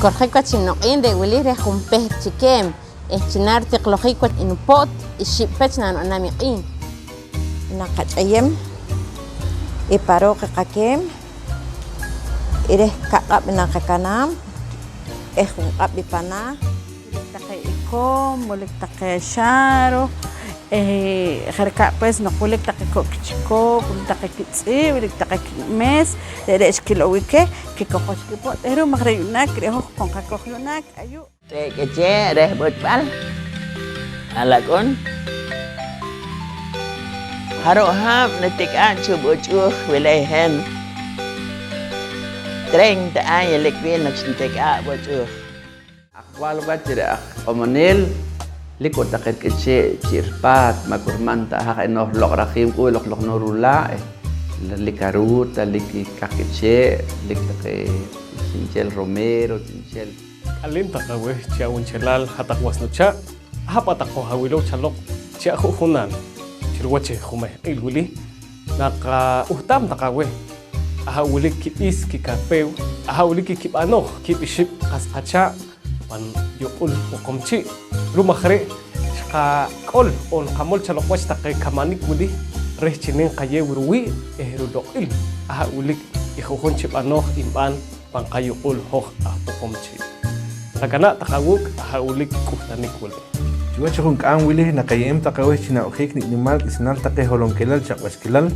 Corjeco chinoqin de wili re jumpeh chiquem. Chinar tiqlojico in pot ixipech nanamiqin. Naqachayem iparo qaqakem ireh kaqab naqakanam ejunqab ipana taqe ikom molik taqe xaro jerka pues noqulik taqe kokichiko taqe kitzi wilik taqe mes deresh kilowike kikoqochkipo pero magreyunak rejo con qakoqlunak ayu te keche reh botbal alakon haro hab netik anchu bochu wilehen 30 años le bien nak sintek a bochu akwal bachira omonel likot takit keche chirpat makurmanta ha eno lokrakhim ko loklok norula likaruta likikakeche likake sinchel romero sinchel alinta kawe chia unchelal hatak wasnucha hapatako hawilo chalok chia hunan chirwache hume ilwili naka uhtam takawe ahawili kipis kikapeu ahawili kipano kipiship kaspacha pan yukul ukomchi rumakhre ka kol on kamol chalok was takay kamanik wili rechinin kaye wirwi ehrudokil ahawili ihuhun chipano imban pangkayukul hoh ukomchi Tagana takawuk ahaulik kuhtanik wili. Jua chakun kaan wili nakayem takaweh china ojek ni nimal isnal take holonkelal chakwaskelal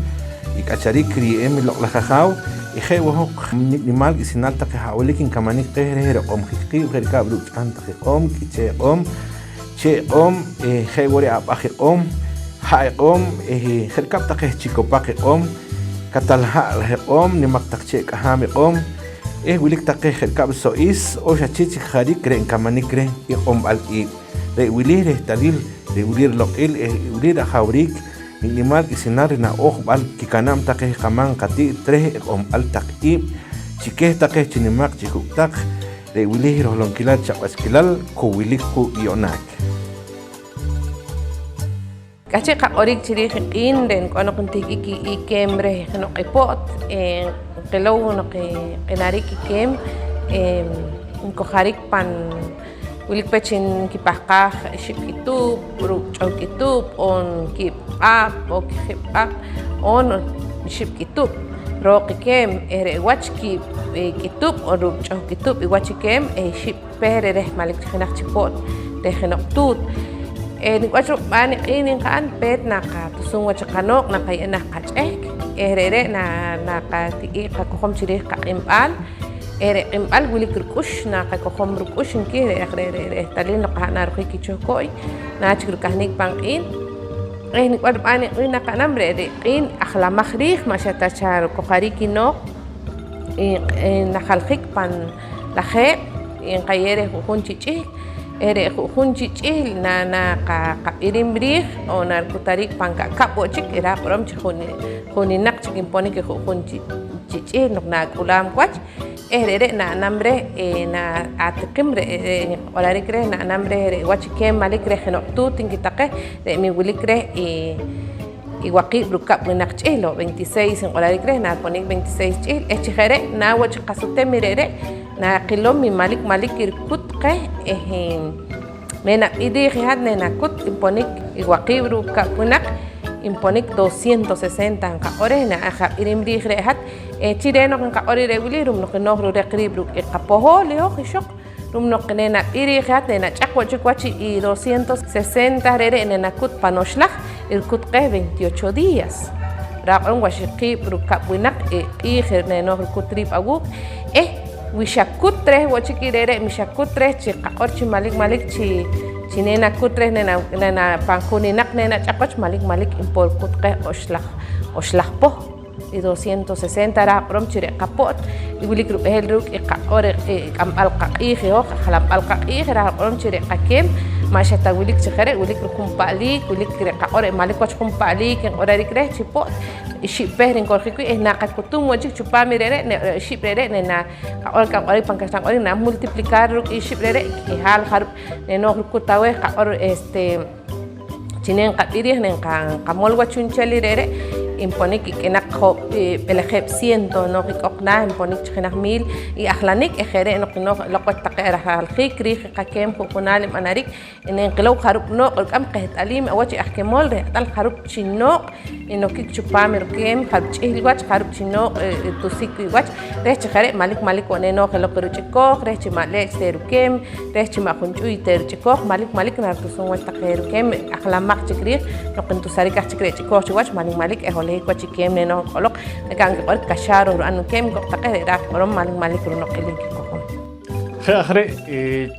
ikachari kriem loklakajaw ije wahok nimal isnal take haulik in kamanik tehre om khikti gerka bru chan take om kiche om che om je wori abaje om ha om gerka take chikopak om katalha om nimak takche kahame om wilik taqe jerkab sois o chachichi kharik ren kamanik ren om al i re wilir talil re wilir lokil wilir hawrik minimal isinar na bal kikanam taqe kaman qati tre om al taqi chike taqe chinimak chikutak re wilir holonkilat chawaskilal ko wilik ku yonak Kache ka orig chiri in den kono kunti iki kemre no ipot Kelaw no kinari kikem koharik pan wilik pechin kipakah ship kitub ruk chau kitub on kip up o kip up on ship kitub ro kikem ere watch kip kitub o ruk chau kitub I watch kikem ship pere reh malik khinak chipot reh khinak tut Nigwacho bani inin kaan pet nakatusung wacha kanok nakay anak kachek erere na kati kakokom chiri kakimbal ere kimbal wili kirkush na kakokom rukush inki ere talin nakahana ruki kichokoy na chikir kahnik pangin nigwacho bani inin nakanamre ere in akhla makhrikh mashatachar kokhariki no nakhalkhik pan lahe in kayere hukun chichik ere hunchichil na ka irimbrih o narkutarik pangka kapochik era prom chuni nak chikin poni ke hunchichil nok na kulam kwach ere na nambre na atkimre olarik re na nambre ere wachikem malik re no tutin kitake re mi wilik re iwaqi brukap nak chilo 26 en olarik re na ponik 26 chil echigere na wach qasute mirere na kilom mi malik irkut ke mena idi jihad nena kut imponik iwaqibru ka punak imponik 260 ka ore na akha irimri jihad chireno ka ore reguli rum no no reqribru qapoho leo khishok rum no nena iri jihad nena chaqwa chikwachi y 260 rere nena kut panoshlaj irkut ke 28 días raqon washiqi bruka punak ijir neno kutrib agu Wishakut tres wachikirere mishakut tres chiqa orchi malik chi nena kutres nena pankuninak nena chakoch malik impor kutqe oshlaj po y 260 ra prom chire kapot y wilik rubel ruk ore kampal qaqih ho khalam al qaqih ra prom chire qakem mashata wilik chikhere wilik rukumpali wilik qa ore malik wach kumpali ken ore rikre chipot ishiperin korkiku naqat kutum wajik chupamirere ne shiprere nena ka ore pankastan ore na multiplicar ruk ishiprere hal har ne no kutawe ka ore chinen qadiri nen kan kamol wachunchali rere imponik ikenak ho pelejep 100 no ikokna imponik chinak 1000 y ahlanik ejere no kino loqot taqera halkhik rikh qakem kunal manarik inen qilaw kharub no qam qeht alim awachi ahkemol re tal kharub chino ino kik chupamir kem kharub chihil wach kharub chino tusik wach rech khare malik oneno khelo qruchiko rech male serukem rech ma khunchu iterchiko malik nar tusun wach taqerukem akhlamaq chikri no qintu sarikah chikri chiko wach malik ehole ko chikem neno olok kan qor kasharo anu kem ko taqere rak rom malik no qilin ko خير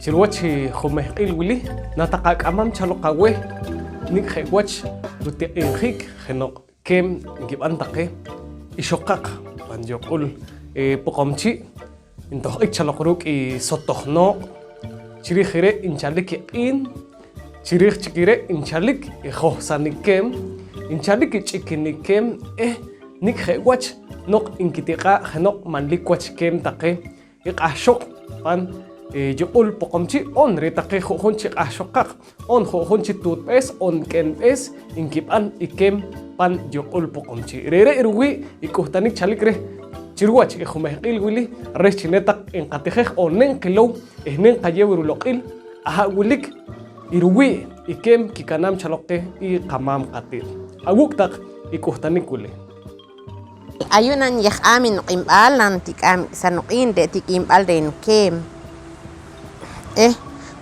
تروتش خمه قيل ولي نتقاك أمام تلو قوي نيك خيوتش رتين خيك خنق كم نجيب أنتقي يشقق بنجو قول بقمتي انتو خيك تلو قروك سطخنا تري خير إن شالك إن تري خير إن شالك يخو سانكم إن شالك تشكني كم نيك خيوتش نق إنكتقا خنق منلك وتش كم تقي يقاشق pan joul pokomchi on retaqe khonchi qahshoqaq on khonchi tutpes on kenpes inkipan ikem pan joul pokomchi rere irwi ikuhtanik chalikre chirwach khumehqil wili rechinetaq inqatijej onen qilow ehnen qayewiru loqil aha wilik irwi ikem kikanam chaloqe i qamam qatir awuktaq ikuhtanik wili ayunan amin imbal nantik am sanuqin de tik imbal de nukem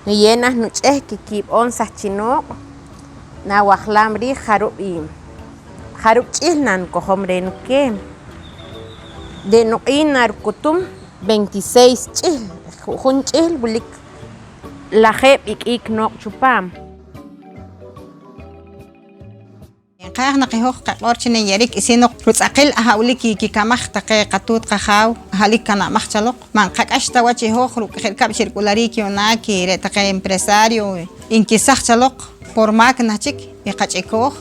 nuyenas nuch'ej kikib on sachinoq na wajlam ri jarub ch'il nan kohom re nukem de nuqin nar kutum 26 ch'il jun ch'il bulik lajeb ik noq chupam قاعنا قهوخ قارشنا يريك إسينو رتقل أهوليكي كي كمخ تقي قطوط قخاو هاليك كنا مخشلق من قاك أشتا وجه هوخ روك خير كاب شركولاريكي وناكي رتقي إمبرساريو إنكي سخشلق por máquina chic y qachicoch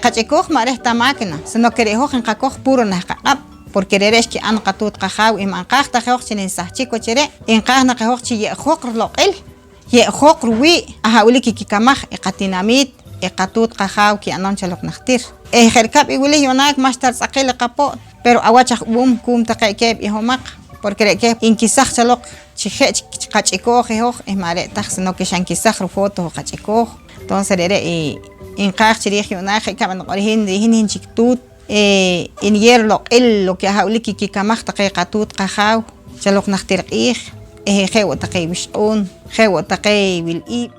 qachicoch ma resta máquina sino que rehoch en qacoch puro na qaqab por querer es que an qatut qahaw y man qaqta qahoch chinin sahchico chere en qaqna qahoch chi yehoch loqel yehoch ruwi ahawliki ki kamaj y qatinamit qatut qahaw ki anon chalok naqtir jerkab iguli yonak más tar saqil qapo pero awachaq kum taqekeb y homaq porque rekeb inkisaj chalok chihech qachikoch hoch y mare tax no que shankisaj foto qachikoch entonces rere in qaq chirij yonak kaban qorihin dihin chiktut in yerlo el lo que ahawliki ki kamaj taqeqatut qahaw chalok naqtir qij jewo taqey bish'un jewo taqey bil'i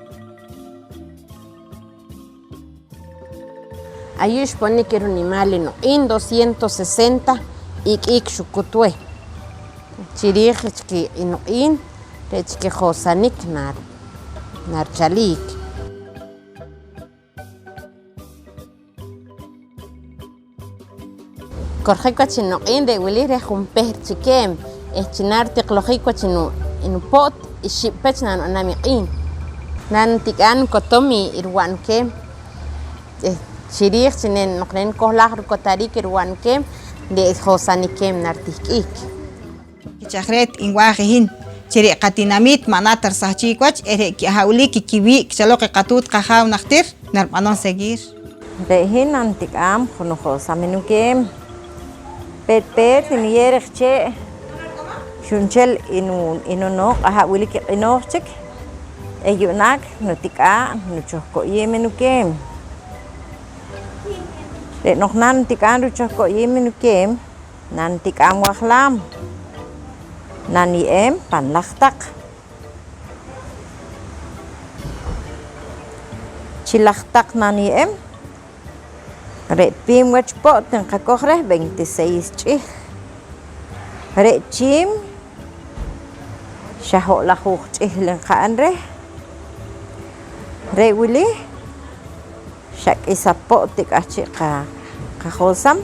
ayush pone que era un animal en 260 ik shukutwe chirij que in rech que josanik nar chalik korjiko chino in de wili re jumper chikem chinar tiqlojiko chino in pot ishipech nan anamiqin nan tikan kotomi irwan kem chirij chinen noqnen kohlaq rukotari kirwan kem de josani kem nartikik chakret in wajihin chiri qatinamit manatar sahchikwach ere ki hawliki kiwi chaloq qatut qahaw naqtir narbanon seguir behin antikam khono josaminu kem pet ni yerche shunchel inu no hawliki inochik eyunak nutika nuchoko yemenu kem nog nan tikan ruchak ko yemin kem nan tikam wahlam nan iem panlachtak chilachtak nan iem re pim wach pot ten qakohre 26 chi re chim shaho la khukh chi len khanre re wili shak isapot tikachi qahosam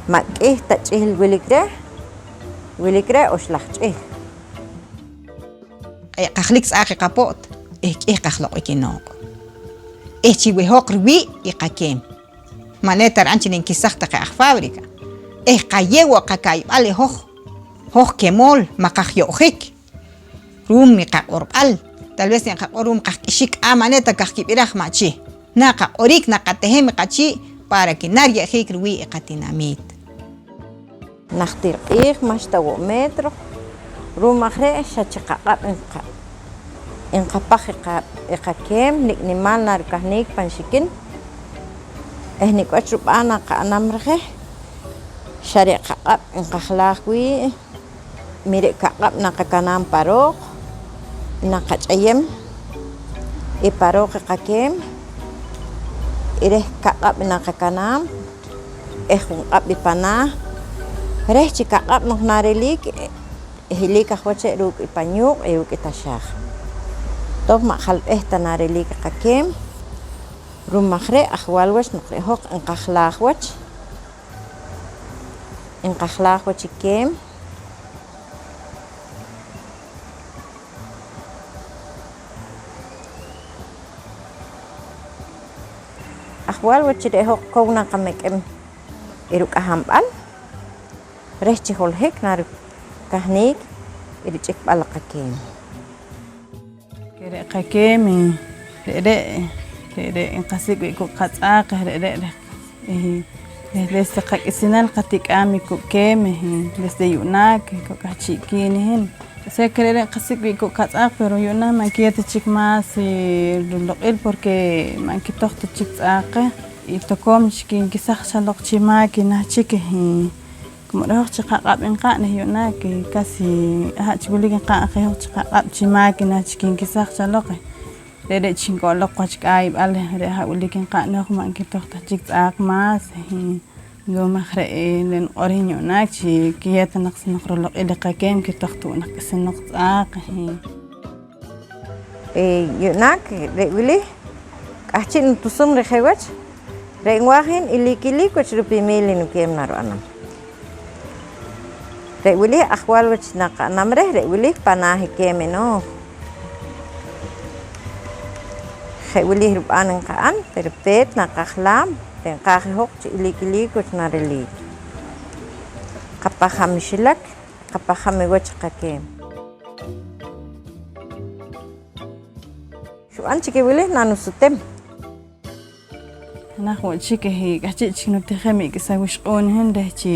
mak'ih tach'il wilikre oshlach'ih qajlik tz'aqi qapot k'ih qajloq ikinoq chiwihoq riwi y qakem manetar anchi ninkisaj taqi aj fábrica qayewa qakayb'al hoj kemol maqajyo'jik rum mi qaq'orb'al tal vez qaq'orum qajk'ixik maneta qajkib'iraj machi naqa orik naqatejem qachi para que nadie hikruwi qatinamit. Naqtirq'iij maxtawo metro rumajre xachiqaqab inqapaj iqakem niknimal narkajnik panxikin nik'och rub'an naqa'nam raje xareqaqab inqajlaj wi' mire kaqab naqakanam paroj naqach'ayem y paroj iqakem irej kaqab naqakanam junq'ab ipanaj rej chikaqab nojnarelik hilik ajwache ruk' ipanyuq y ruk' itaxaj toj ma'jalb'ej tanarelik iqakem rumajre ajwal wach noqrijoq inqajlaj wach ikem ajwal wach rejoq kow naqamek'em iruk' ajamb'al rej chijoljek nar kajnik irich'ikb'al qakem Kere qakem re inqasik wi qatz'aq re desde qak'isinal qatik'am ikukem desde yunak qachikinin se querer qasik wi qatz'aq pero yuna mankiyat chik mas loq'il porque mankitoj chik tz'aq y tokom chikin kisaj xaloq chimaki na chik como roq chiqaqab inqa ne yuna que casi hachbulik inqa qejoq chiqaqab chimaki na chikin kisaj xaloq re chingoloq qachk'ay b'al re hawlik inqa noq mankitoj chik tz'aq mas Yo mahre len orin yunak chi kiyat naqs naqroloq ilaqakem kitaqtu naqs naqtzaq yunak re'wili q'ajchi' tusum rejewach re'nwajin ilik wach rupimili nukem naru'anam re'wili ajwal wach naqa'nam rej re'wili panaj ikem no je'wili rub'an nqa'an pero pet naqajlam tenqajijoq chi ilik wach narelik qapajam xilak qapajam wach qakem xu'an chikiwili nanusutem nahu chike hi gachi chino tejemi que sa wishqon hende chi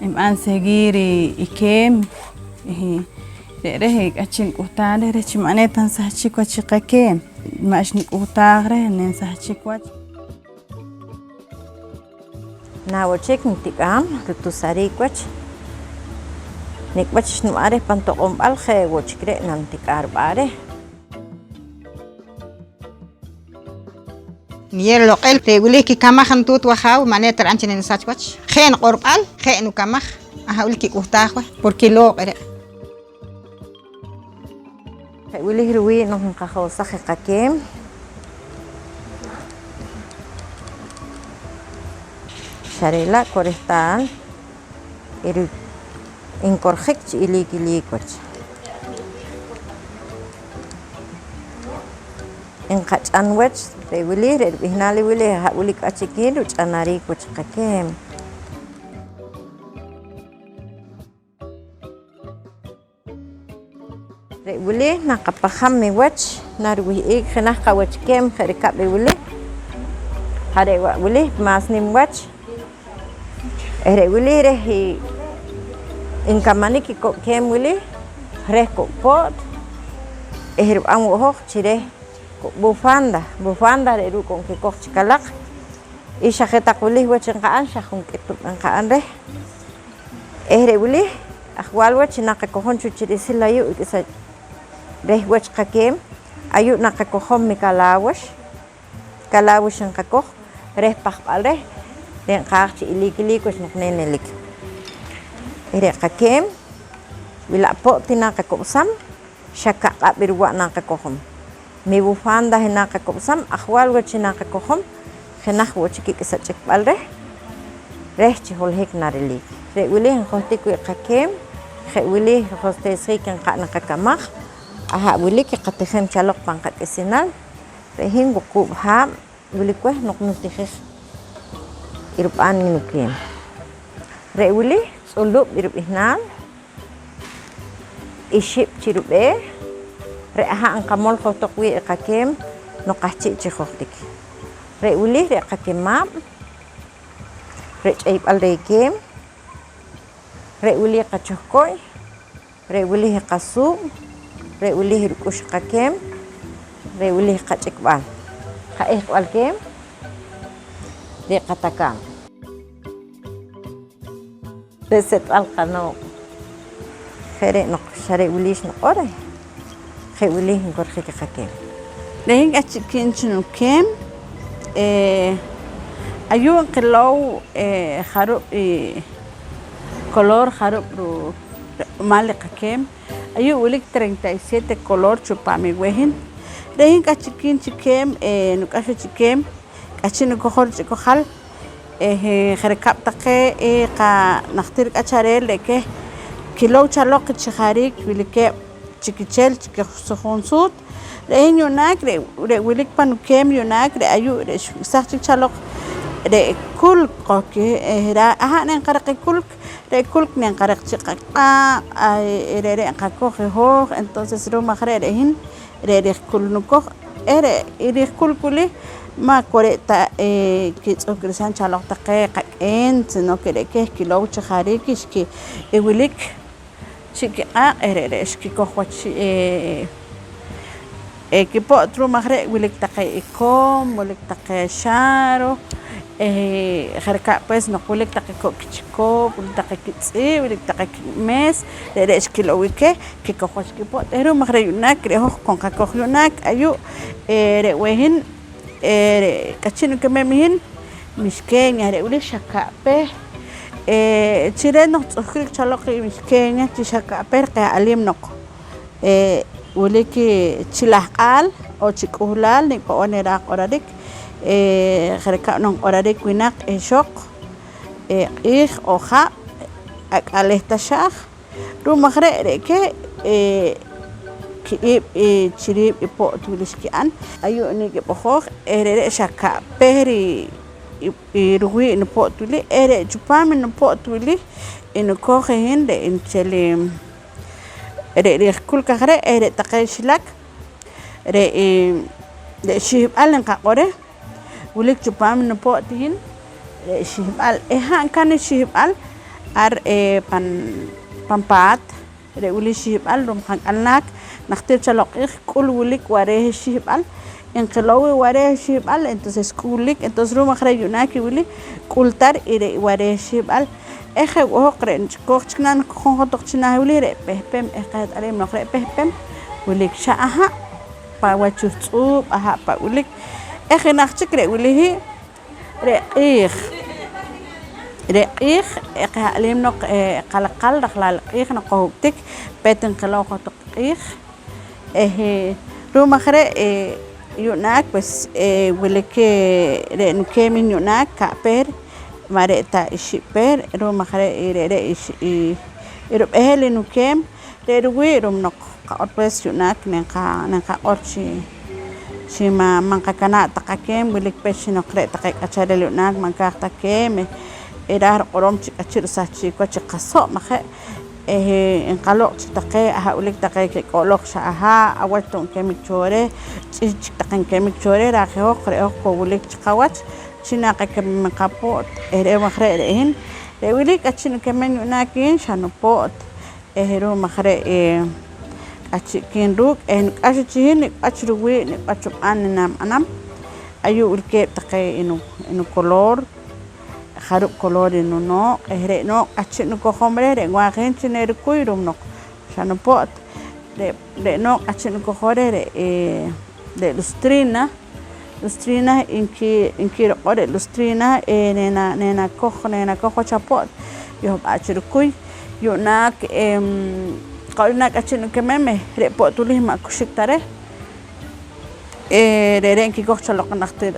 im'an seguiri ikem re gachin qutale re chi manetan sa chiko chiqakem mashni qutagre nen sa chikwach nawachik ntik'am rutusarik wach nikwach nu'are pantoqomb'al jewach kre nantik'ar b'are Nier loqel re'wili kikamajan tut wajaw manetar anchen en sachwach gen qorb'al gen ukamaj ajawil kikujtaj porque loqre re'wili ruwi nojnqajosaj qakem xarela korestal inkorjik chi ilik wach inqach'an wach re'wili re'rb'ijnal wili ja'wili k'achikin ruch'anarik wach qakem re'wili naqapajam miwach narwij'ik jenaj qawachkem jerikab' wili jare' wa'wili mas nim wach re'wili rej inkamanik iko'kem wili rej ko'pot rib'an wo'joj chirej bufanda re ruk'on kikoj chikalaq y xajetaq wili wach inqa'an xajun k'etub' inqa'an rej re'wili ajwal wach naqakojon chuchirisil ayu' k'isa rej wach qakem ayu' naqakojom mi kalawax inqakoj rej pajb'al rej renqaj chi ilik wach noqnenelik re qakem wila'po' tinaqakob'sam xakaq'ab' irwa' naqakojom mi bufanda naqakob'sam ajwal wach naqakojom jenaj wach kik'isa ch'ikb'al rej chijoljek narelik re'wili injojtik wi' qakem je'wili jostesjik inqa' naqakamaj aja'wili qatijem chaloq panqak'isinal rejin wuqub' jab' wili kuej noqnutijej irb'an nukem re'wili tz'ulub' irb'ijnal ixib' chirub'ej re'aja' inqamol jojtoq wi' qakem noqajchi' chijojtik re'wili re qakemab' rech'ay b'al rekem re wili qachojkoy re wili qasub re wili ruk'ux qakem re wili qach'ikb'al qa'ej b'al kem re qatakam re setb'al qano'j jere noq xare wilix noq'orej je wili nkorjik qakem Lehin achikin chinukem ayun qilow jarub color jarub ru mali qakem ayu wilik 37 color chupami wehin lehin achikin chikem nuk'ax chikem k'achin kojor chikojal jerkab taqe qa naqtir k'acharel leke kilow chaloq chijarik wilike chikichel chikisujunsut lehin yunak re wilik panukem yunak re ayu re saqchik chaloq re kul qoke ra nen qaraq kul re kulk nen qaraq chiqqa re qakoj hoj entonces ro majre rehin re kul nukoj re kul kuli ma koreta kitz'ukrisan chaloq taqe qak'en sino que re ke kilow chijarik ixki wilik chikiqa re xkikoj wach kipot ru majre wilik taqe ikom wilik taqe xaro jerka pues no wilik taqe kokchiko wilik taqe kitz'i wilik taqe mes re xkilowike kikoj wach kipot ru majre yunak re hoj kon qakoj yunak ayu re wehin re kachino kememihin mixkeña re wilik xakape chire no tz'ujkrik chaloq mixkeña chixakape qe'alim noq wiliki chilajq'al o chik'ujlal nik'o'on nera q'orarik jerka non q'orarik winaq xoq q'iij o ja' ak'alej taxaj ru majre reke ki'ib chirib ipo't wilix ki'an ayu nikib'ojoj re xakape ruwi nipo't wili re chupami nipo't wili inkojejin re incheli re kul kajre re taqe xilak re xijb'al nqaq'ore wilik chupam nipo'tijin re xijb'al ejan kan xijb'al ar pan paat re wili xijb'al rum janq'alnak najtir chaloq ij k'ul wilik warej xijb'al inqilowi warej xijb'al entonces k'ulik entonces rum ajre yunak wili k'ultar y re warej xijb'al eje woq re chkoj chnan konjotoq chinaj wili re pehpem eqet arim noq re pehpem wilik xa'aja pa wachutz'ub aja pa wilik eje najchik re wili re q'iij eqe alim noq qalqal rajlal q'iij noqojuktik petin qilow jotoq q'iij rum ajre yunak pues wilik re nukemin yunak kaper mareta ixper rum majre re irup ehel nukem re ruwi rum noq qa'or pues yunak nenqa orchi shima manqakana taqakem wilik pex noq re taqe k'acharel yunak mankaj takem erar qorom chik'achir sajchi koch qaso maje inqaloq chitaqe aha wilik taqe ke k'oloq xa'aja awachton kemik chore ch'ich taqen kemik chore rajejoq re'oj ko wilik chiqawach chinaqa kemen qapot re majre re'in re wilik achino kemen yunakin xanopot ru majre achikin ruk nuk'axuchijin nik'achruwi nik'achub'an anam ayu wilkeb taqe inu color jarub color inunoq re noq achino kojomre re wajin chiner kuyrum noq xanopot re noq achino kojore re lustrina inki roqore lustrina nena koj chapot yo achirkuy yunak qawnak achino kememe re potulih ma kushiktare re inki koj chaloq naqtir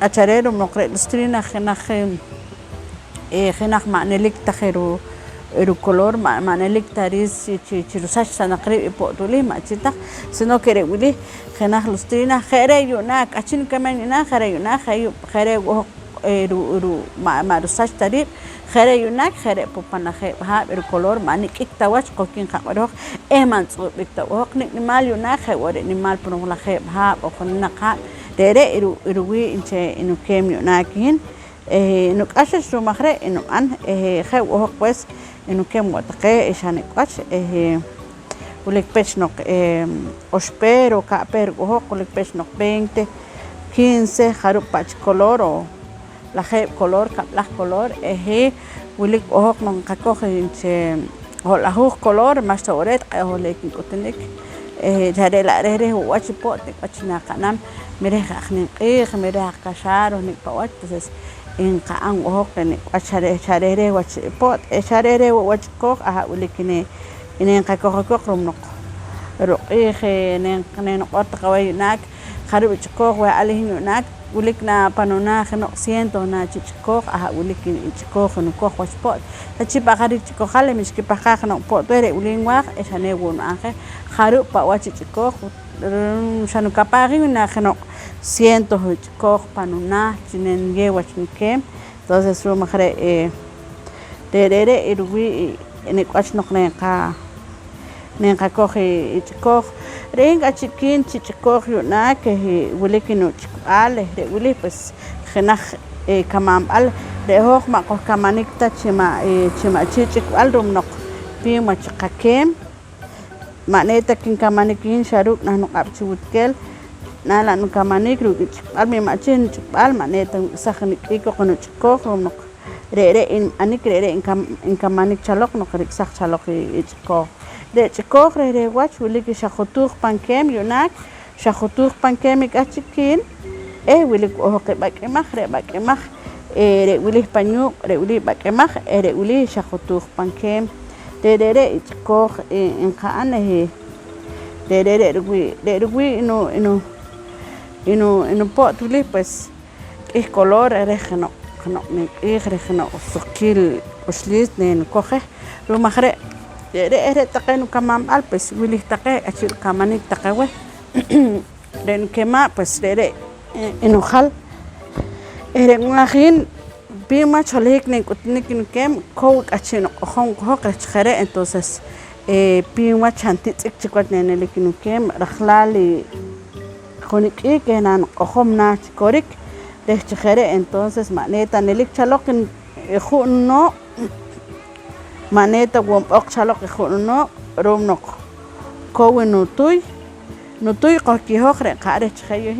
acharerum noqre lustrina jinaj ma'nelik tajeru color ma'nelik taris chirusax sanaqrib ipotulih ma'chitaq sino que re wili jinaj lustrina jere yunak achin kemen yunak jere yunak jere woq ru marusax tarib jere yunak jere popanaje ha ru color ma'nik iktawach qokin qaqoroj eman tz'ub iktawok nimal yunak jewore nimal punulaje ha o qonnaqa re ru wi inche inu kem yunakin نقاشش رومخرة إنه أن خو وهو بس إنه كم وتقى إيش هنقاش ولك بيش نق أشبير وكابير وهو ولك بيش نق 20 15 خروب باتش كولور أو لخيب كولور كابلخ كولور ولك وهو نقاكوخ إنش هو لهوخ كولور ما استورت هو لكن كتنك جاري لا رهره هو واتش بوت واتش ناقنام مريخ أخنين قيخ مريخ كشار ونك بوات بس إن كأن وهو كنك واتش شارره واتش بوت شارره واتش كوخ ولكن إن كاكوخ كوخ رمنق رقيخ إن نقط قوي هناك خرب كوخ وعليه هناك ولكنا بانونا خنق سينتو نا كوخ ولكن كوخ نكوخ واتش بوت تجيب أخرج كوخ خالي مش كيف خنق بوت وير ولين واق إيش هنقول معك خروب بواتش كوخ شانو كاباري ونا خنق سينتو كوخ بانونا جنين جي واتش نكيم entonces رو مخرج تيري إروي إنك واتش نقنين نينكا كوخي تشكوخ رينكا تشكين تشكوخ يوناك ولكن تشكال ولي بس خناخ كمان قال رهوخ ما كوخ كمانيك تشما تشكال رمنق بيما تشكاكيم معناتها كين كمانيكين شاروك نحن قابتشوت كل نالا نو كمانيك روك تشكال مما تشين تشكال معناتها سخنك إيكو كنو تشكوخ رمنق ري إن أنيك ري إن كمانيك شالوك نقريك سخ شالوك تشكوخ de chikoch re watch wilik shakhtuq pankem yunak shakhtuq pankem kachikin wilik ohoke bakemach re bakemach re wilik panyuk re wilik bakemach re wilik shakhtuq pankem de chikoch in kaane de ino pot wilik pues es color re khno ne re khno sukil uslis nen koche ro makhre re taqeno kamam alpes wili taqe achir kamanik taqewe den kema pues re ino khal ngakhin bima cholek ne kutnik kem ko achino khon ko khare entonces bima chantit chikwat ne lekin kem rakhlali khonik kenan khomna chikorik de chkhare entonces maneta nelik chalokin khuno maneta wom oxalok khono romnok kowen nutuy qoki hokhre qare chkhayo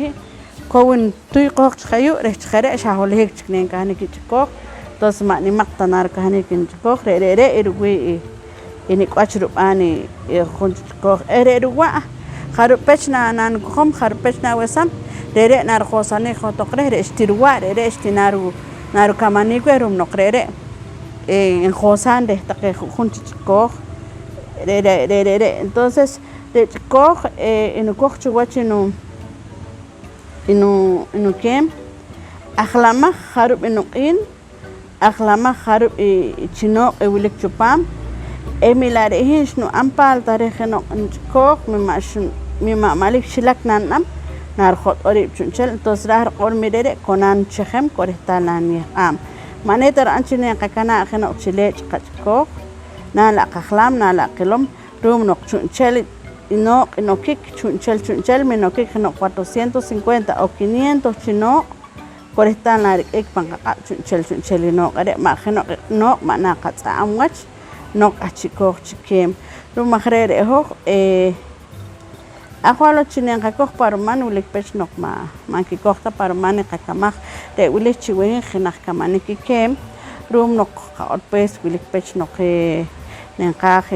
kowen tuy qoq chkhayo re chkhare shaholek chknen kahne ki chkok tos mani maqtanar kahne kin chkok re irwi ini qachru ani khon chkok erwa kharu pechna nan khom kharu pechna wasam re nar khosane khotokre re istirwa re istinaru naru kamani kwerum nokre en Josan de taqe junti chikoch re entonces de chikoch en koch chuwachi no kem akhlama kharub inuqin akhlama kharub chino ewilik chupam emilare hinshnu ampal tarihno chikoch mima malik shilak nanam nar khot orib chunchel entonces rahar qol mirere konan chekhem korehtalani am maneta anchine qakana khana uchilech qachko nala qakhlam nala qilom rum noq chunchel ino kik chunchel mino kik no 450 o 500 chino por estar na ek panga chunchel no qare ma khano no mana qatsa amwach no qachiko chikem rum maghrere ho akhwalo chinen qakok parman ulik pech nok ma ki kokta parman qakamach de ulik chiwen khinakh kamani ki kem rum nok qot pes ulik pech nok nen qakh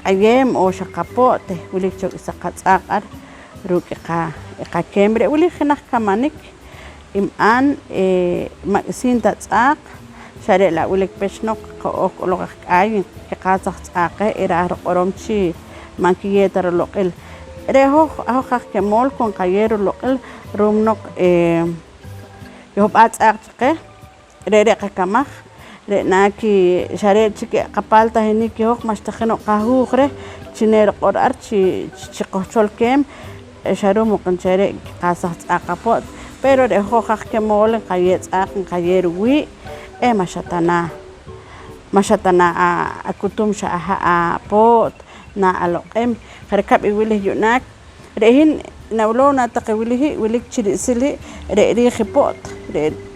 ayem o shaqapote ulik chok isaqatsaqar ruki qa kembre ulik khinakh kamanik iman sinta tsaq share la ulik pech nok qok logak ay qazaq tsaqe ira qoromchi mankiyetar loqil reho ahokh kemol kon qayero loqil rumnok yob atsaqe re qakamach re naki share chike qapalta hini ki hok mashtakhino qahukhre chiner qorar chi chiqochol kem sharumo qanchare qasaq aqapot pero reho khakh kemol qayet aq qayer wi mashatana akutum shaha pot na aloqem kharkab iwilih yunak rehin nawlona taqawilihi wilik chirisili re khipot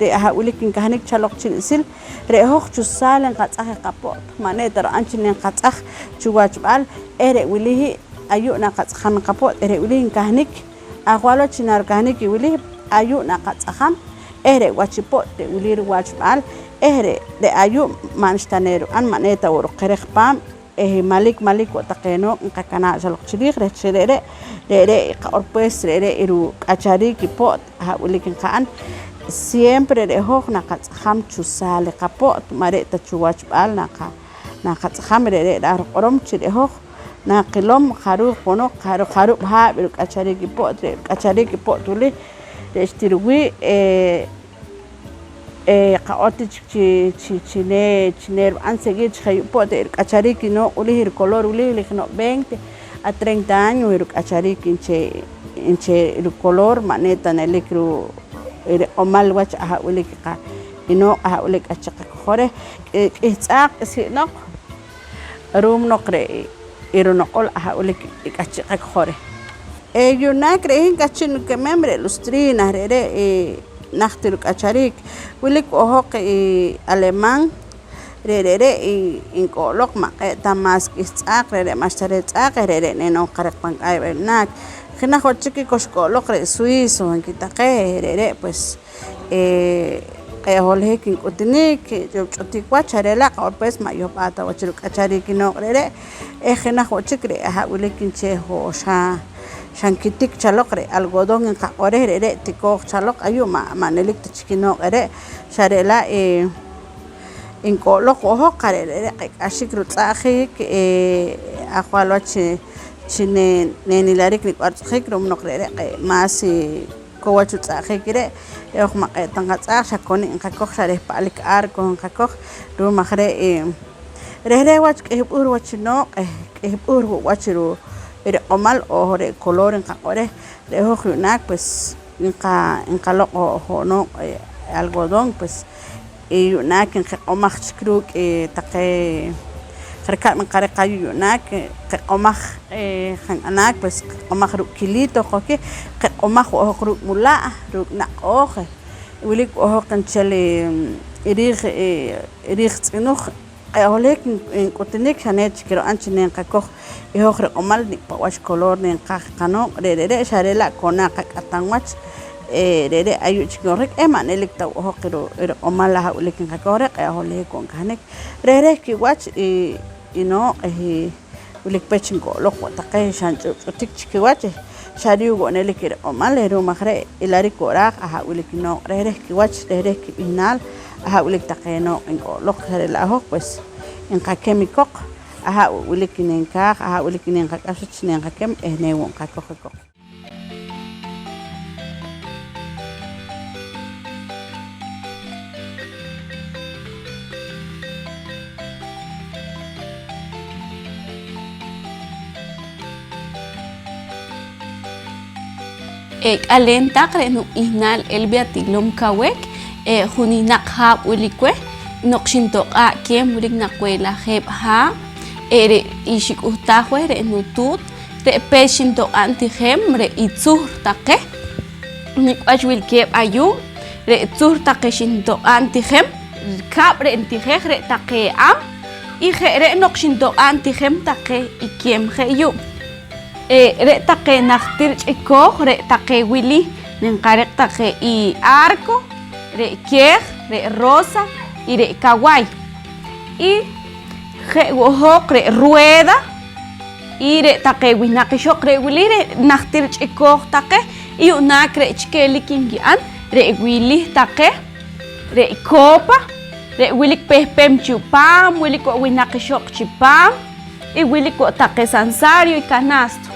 re hawili kin kahnik chalok chilisil re hok chusalen qatsah qapot mane dar anchinen qatsah chuwachbal ere wilihi ayu na qatshan qapot ere wilihi kahnik agwalo chinar kahnik wilihi ayu na qatsaham ere wachipot de wilir wachbal ere de ayu manstanero an maneta wor qerqpam malik wataqeno qakana jalok chirikh re chere re orpes re iru achari ki pot ha ulikin qan siempre re hok na qatsam chusale qapot mare ta chuwach bal na qatsam re dar qorom chire hok na qilom kharu qono kharu ha iru achari ki pot uli re istirwi qaoti chiner ansegui chayu poder cachariki no ulihir color ulihir no 20 a 30 años ir cachariki inche el color maneta nelikru ir omal wach aha ulika ino aha ulik achaq khore itsaq sinaq rum noqre iru noqol aha ulik achaq khore yunak rehin kachin kemembre lustrina re nakhtir kacharik wilik ohok alemán re inkolok maqeta mas kisaq re mashtare tsaq re neno qaraqpan ay nak khina khochiki koshkolok re suizo nkitaqe re pues qehol hekin utinik chotik wacharela pues mayo pata wachir kacharik no re khina khochik re ha wilik che hosha shankitik chalok re algodón en qore re tikok chalok ayu manelik tchikino re sharela en kolok oho qare re ashikru tsakhik aqwalwach chine nenilarik ni qartskhik rum noqre re mas kowachu tsakhik re yoq maqetan qatsakh shakoni en qakokh share palik arko en qakokh rum akhre re wach qebur wachno qebur wachiru ere omal o re color en qore de hojunak pues en qaloq hono algodón pues yunak en qomach chkruk taqe qarka min qarqa yunak qomach anak pues qomach ru kilito qoke qomach o qru mula ru naqoq wilik o qanchale irikh tsinukh ayolek en kotenek hanet kiro anchinen qakokh ihokre omal ni pawash color nen qaqano re sharela kona qaqatanwach re ayu chigorek emanelik taw hokiro omal ha ulekin qakore ayolek kon kanek re ki wach ino ulik pechin ko lokwa taqay shanchu tik chikiwach shariu gonelik omal ero magre ilari koraq ha ulikino re ki wach re ki binal aha ulik taqeno en lok la hok pues en qakemikok aha ulik nenka aha ulik nenka asachnen qakem newon qakokok alenta qrenu ihnal elbiatilom kawek juninak hab ulikwe noqshintoqa kiem ulik nakwela heb ha ere ishik utahwe re nutut re peshinto antihem re itzur taqe nikwach wilkeb ayu re itzur taqe shinto antihem kab re intihej re taqe am y re noqshinto antihem taqe ikiem heyu re taqe naqtir chiko re taqe wili nenqarek taqe i arco re kej re rosa y re kawaii y wohok re rueda y re taqe winaqishok re wili re naqtir chiko taqe y unak re chkeli kingian re wili taqe re copa re wili pehpem chupam wili ko winaqishok chipam y wili ko taqe sansario y canasto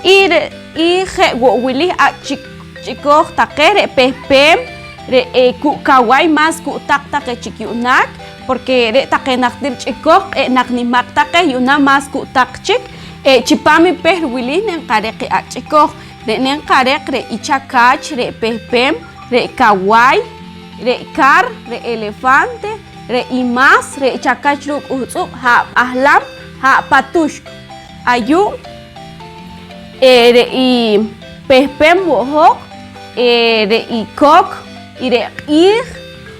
y re wili a chiko taqe re pehpem re ku kawai mas ku tak taqe chikyunak porque re taqe naqtir chiko naqnimak taqe yuna mas ku tak chik chipami peh wili nenqarek a chiko re nenqarek re ichakach re pehpem re kawai re kar re elefante re imas re ichakach ruk utzub ha ahlam ha patushk ayu re i pehpem wohok re i kok ire q'ij,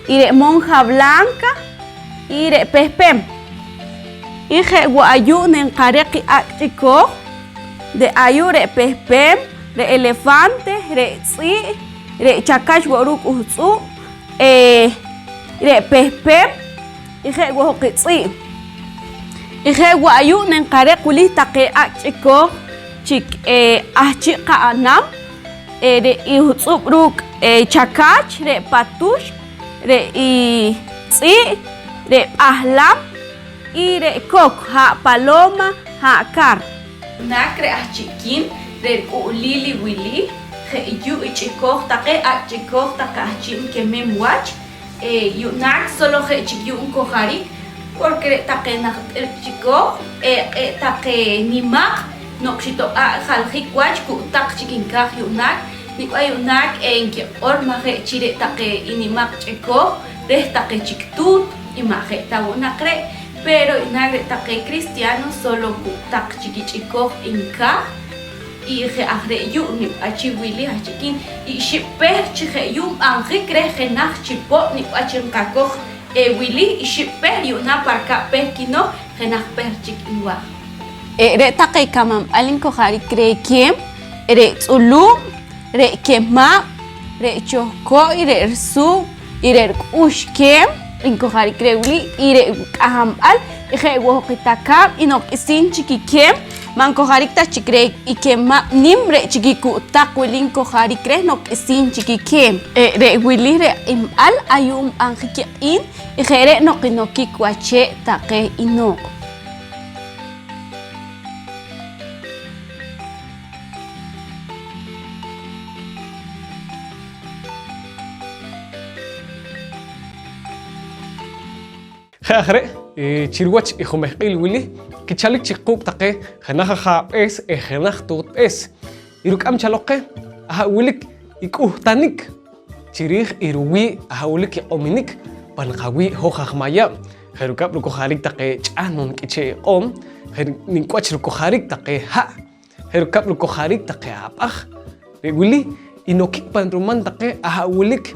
ire monja blanca, ire pespem. Ije guayu nenqareki akchiko, de ayu re pespem, re elefante, re tzi, re chakash waruk utsu, re pespem, ije guahoqitzi. Ije guayu nenqarek wili taqe akchiko, chik ahchiqa anam, re ihutzub ruk chakach, re patush, re tzi, re ahlam, y re kok, ha paloma, ha kar. Nak re achikin, re ulili wili, yu ichikok taqe achikok taqachin kemem wach, yu nak solo yu unkoharik, porque re taqe nak chikok, taqe nimak, noxito jaljik wach ku tak chikinkaj yu nak, nikwa yu nak enke orma chire taqe inimak chikok, re taqe chiktut, imaje tawo nakre. Pero inagre taqe cristiano solo ku tak chikichikoj inka y je agre yu ni achiwili hachikin y shipper chije yu anjik re jenaj chipo ni achin kakoj wili y shipper yu na parka pekino jenaj per chikinwa. Re taqe kamam alin kohari kre kiem re tzulum re kema re choko y re rsu y re ushkem inkohari kreuli ire ahamal ije woqitakam inok isin chikikem man koharik ta chikre ikema nimre chikiku takwilin kohari kre nok isin chikikem re wili re imal ayum anjikin ije re noqinoki kwache taqe inok. خاخرة تشيرواتش إخمحقيل ولي كتشالك تشقوق تقي خناخ خابس خناخ توت اس يروك أم تشالوقة هقولك يكوه تانيك تشريخ يروي هقولك يقومينك بنقوي هو خخمايا خيروك أبلوكو خاريك تقي تشانون كتشي قوم خير نينكواتش لوكو خاريك تقي ها خيروك أبلوكو خاريك تقي أبخ يقولي إنوكيك بنرومان تقي هقولك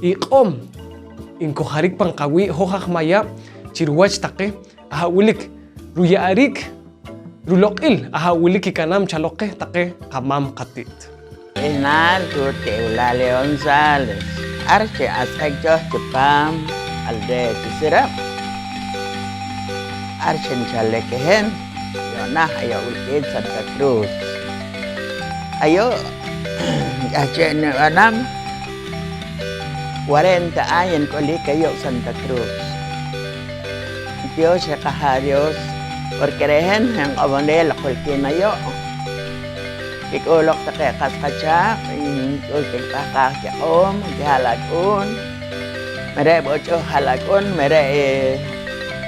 يقوم إنكو خاريك بنقوي هو خخمايا تشيرواتش تقي هقولك رويا أريك رولوقيل هقولك كنام تشالوقي تقي قمام قطيت. Inal tuti ulale Gonzales, arche asakjo Jepam alde tisirap. Archen chalekehen, yona ayo ulkid Santa Cruz. Ayo, achen anam 40 años colika yo Santa Cruz. Dios caja Dios, porque rehen yang abonel colkina yo. Ikolok take kaskacha, ultik pakak ya halagun. Mere bocho halagun, mere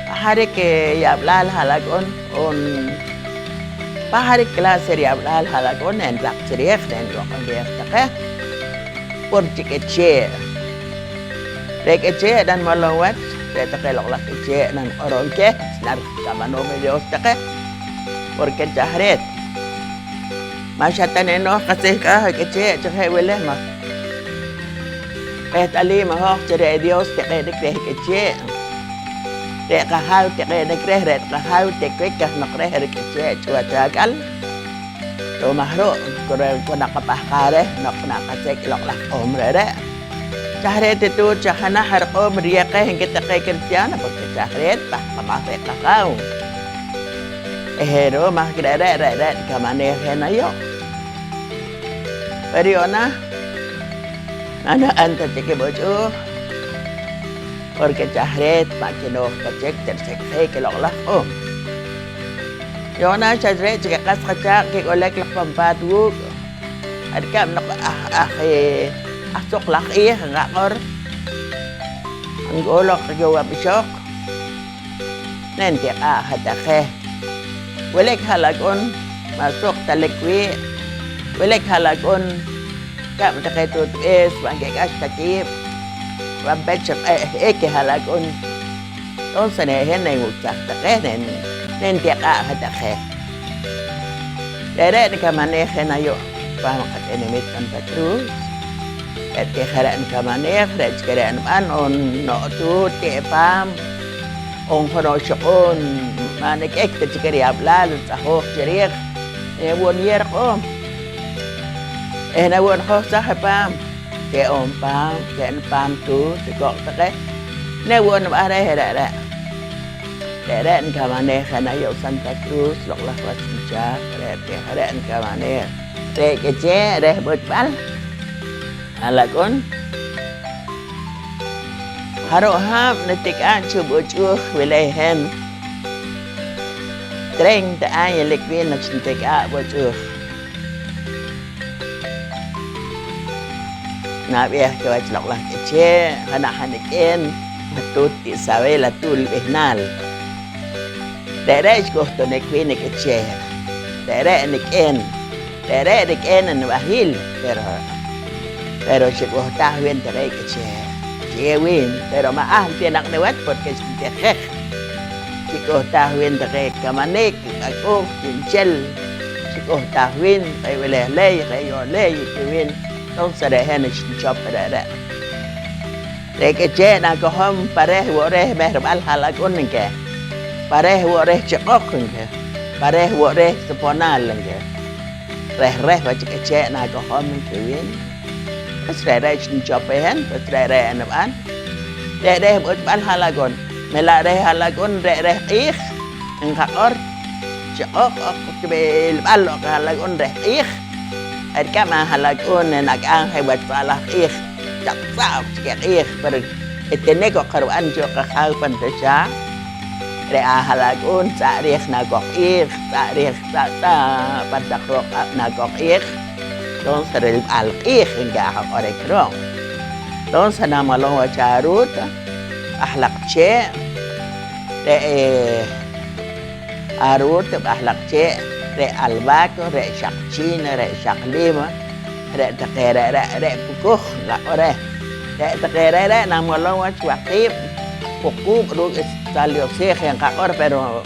pahari ke yablal halagun, on pahari kelas yablal halagun, en lak cerih dan lokal dia take. Porci kecil. Rek kecil dan malawat, saya tak lak kecil dan orang ke, senar kamano medios tak, porque jahret. Masya taneno kasih kah kecil cakap boleh mah. Tali mah cari Dios tak kecil. Tak kahau tak red kahau tak kah nak kecil cua jagal. Tu mahro korang nak kapah kare nak kasih lok lah rere. Cahret itu cahana harko meriakai yang kita Kristian apa cahret bah pakai kakau. Hero mah rere kamane henayo. Periona ana anta ceke bojo porque cahret makino kecek tercek ke lok lah Yona cahret ceke kas kacak ke olek lak pempat wuk adkam nak asok lak ngakor anggolok jawab isok nanti hatakhe welek halagon masuk talekwi welek halagon kam taketut es bangke gas takip wambet ke halagon ton sene hen nei ngutsak takeh nen tiak hatakhe dere ni kamane henayo pamakat enemit Santa Cruz cái khởi cảm này khởi cái này ăn on nọ tu tiệm pam on khởi chọn mà này cái cái điệp lá là hộp chỉ riêng này buồn nhiệt không này buồn khó sao hay pam cái ôm pam tu cái gọt cái này buồn ở đây hay đấy để cảm này khởi này yêu Santa Cruz lộc lạc và cha để khởi cảm này để cái chế để bớt bắn là con haro hap netik an chubu chu wilehen treng ta ay likwin na sintek a bo chu na bia cho lok la che hana haniken matut ti sabe la tul behnal dere ko to nekwin ne che dere niken an bahil pero si ko ta huen ta cái che win pero ma tiền nặng newat porque si te si ko ta huen ta cái kamanek ako chel si ko ta huen tay wele le tay yo le ki win don't sa de hen chop da de cái che na ko hom pare wo re me bal hala kon ke pare wo re chok kon ke pare wo re seponal ke re ba cái che na ko hom ki win Srere chopehen, srere anaban. Rere buat bal halagon. Melare halagon rere ich. Engkakor. Chok kebel balok halagon rere ich. Erkama halagon nak ang hai buat balak ich. Chak sao cek ich ber. Etene ko karuan jo kakau pantasya. Rea halagon sa rich nagok ich. Sa rich sa pantakrok nagok ich. Don seril al-ih hingga orang kerong. Don sana malong wacarut ahlak ce re arut ahlak ce re albak re syakcin re syaklim re takere re pukuh la ore re takere re na malong wacwakib pukuh ruk salio sekh yang kakor pero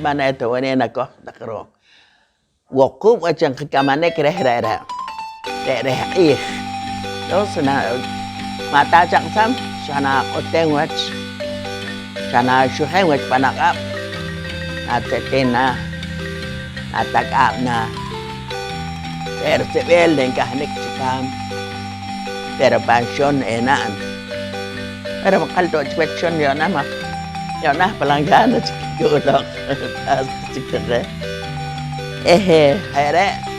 mana itu ini nakoh takro wakub wacang kamane kere để ich đó là mà ta chẳng xăm sana oteng watch sana shuhay watch panakap at tetin na atakap na pero sebel den kahnik chikam pero pension enan pero makalto pension yon na pelanggan chikudok chikre here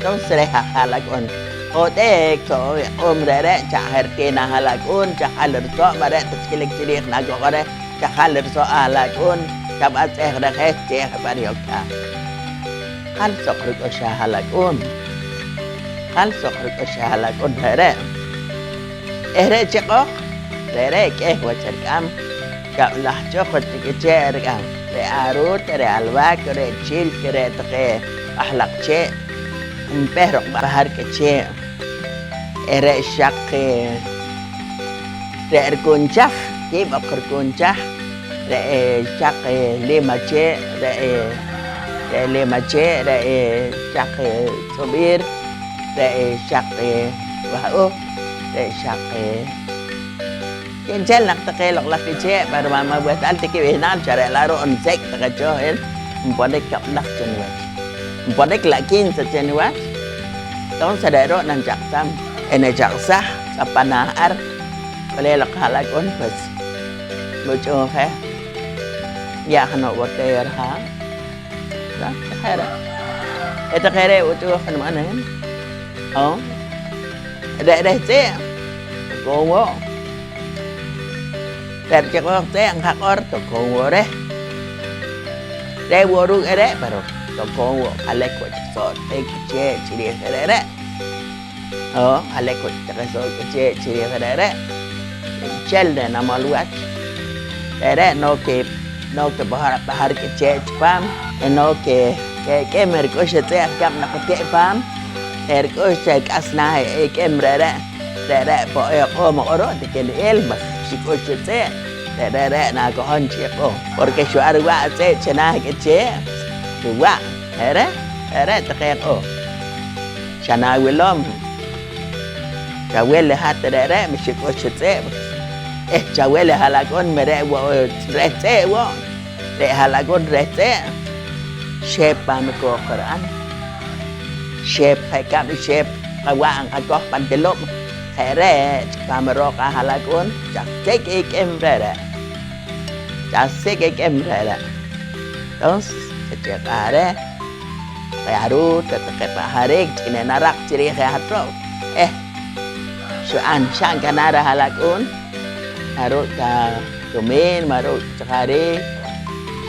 Don't say halagon. O dek so rere cahar kena halagon cahal so bare tskilik cilik nagore cahal so halagon kabat rek ceh barioka. Hal sokruk halagon. Hal sokruk halagon rere. Ceko rere keh wacerkam kablah cokot cerkam re arut re alwak re cil re teke ahlak ce perok bahar kecil, syak kuncah, kib kuncah, syak lima c, syak sobir, syak bau, syak kincel nak terkelok lah kecil, baru mama buat anti kiwinan cara laru onsek terkecohin, mempunyai kaplah jenuh. Mpadik lakin sa January. Taon sa dero ng jaksam. Ene jaksa sa panahar. Palelak halagon pas. Mucho he. Ya kano water ha. Sa kera. Ito kere uto kan mana yan? Oh. Ada se. Kongo. Ter jakok se ang hakor to kongo re. Re woru ere pero Tokongo aleko so take che chiri herere aleko so che chiri herere chelde na maluat ere no ke bahar ke che pam no ke mer ko che te kam na ke pam ko che kasna ke mrere ere po ko mo oro de ke el bas si ko che te ere na ko han che ko porque shu arwa che chena ke che Dua, ere, terkait sana wilom, Chawele hatere mishiko chitse. Chawele halagon mere wo rete wo. Re halagon rete. Chef ba me ko Quran. Chef hay kam chef kawa ang kagoh pandelop. Kere kamero ka halagon. Chak tek ik emrere. Chak sek ik emrere. Terus sejak hari baru tetap hari ini narak ciri khatro soan sang kanara halakun harus ta tumin baru cari